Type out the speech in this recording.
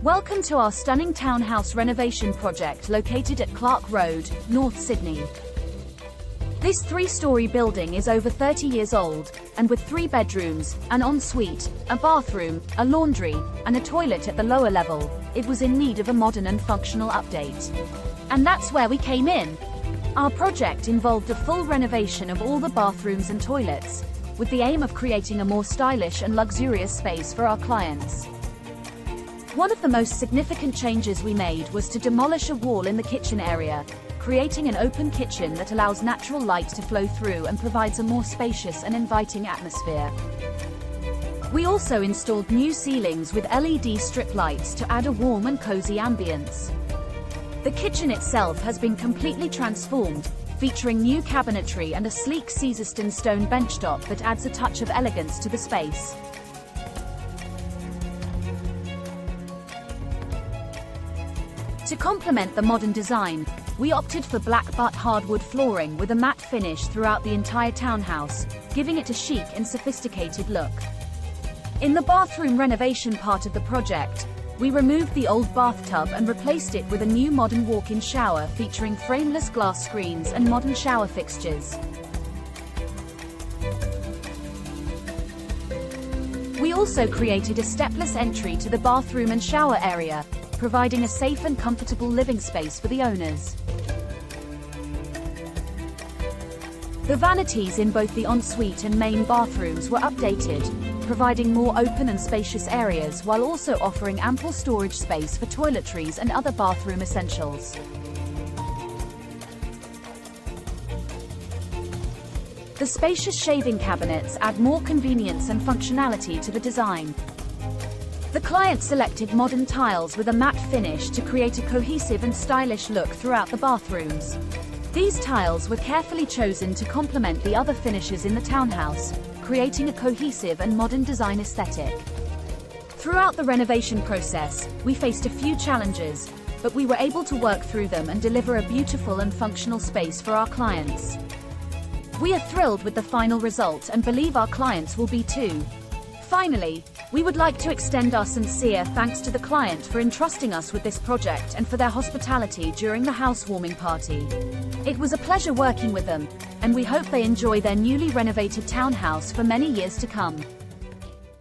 Welcome to our stunning townhouse renovation project located at Clark Road, North Sydney. This 3-story building is over 30 years old, and with 3 bedrooms, an ensuite, a bathroom, a laundry, and a toilet at the lower level, it was in need of a modern and functional update. And that's where we came in. Our project involved a full renovation of all the bathrooms and toilets, with the aim of creating a more stylish and luxurious space for our clients. One of the most significant changes we made was to demolish a wall in the kitchen area, creating an open kitchen that allows natural light to flow through and provides a more spacious and inviting atmosphere. We also installed new ceilings with LED strip lights to add a warm and cozy ambience. The kitchen itself has been completely transformed, featuring new cabinetry and a sleek Caesarstone stone benchtop that adds a touch of elegance to the space. To complement the modern design, we opted for black butt hardwood flooring with a matte finish throughout the entire townhouse, giving it a chic and sophisticated look. In the bathroom renovation part of the project, we removed the old bathtub and replaced it with a new modern walk-in shower featuring frameless glass screens and modern shower fixtures. We also created a stepless entry to the bathroom and shower area, providing a safe and comfortable living space for the owners. The vanities in both the ensuite and main bathrooms were updated, providing more open and spacious areas while also offering ample storage space for toiletries and other bathroom essentials. The spacious shaving cabinets add more convenience and functionality to the design. The client selected modern tiles with a matte finish to create a cohesive and stylish look throughout the bathrooms. These tiles were carefully chosen to complement the other finishes in the townhouse, creating a cohesive and modern design aesthetic. Throughout the renovation process, we faced a few challenges, but we were able to work through them and deliver a beautiful and functional space for our clients. We are thrilled with the final result and believe our clients will be too. Finally, we would like to extend our sincere thanks to the client for entrusting us with this project and for their hospitality during the housewarming party. It was a pleasure working with them, and we hope they enjoy their newly renovated townhouse for many years to come.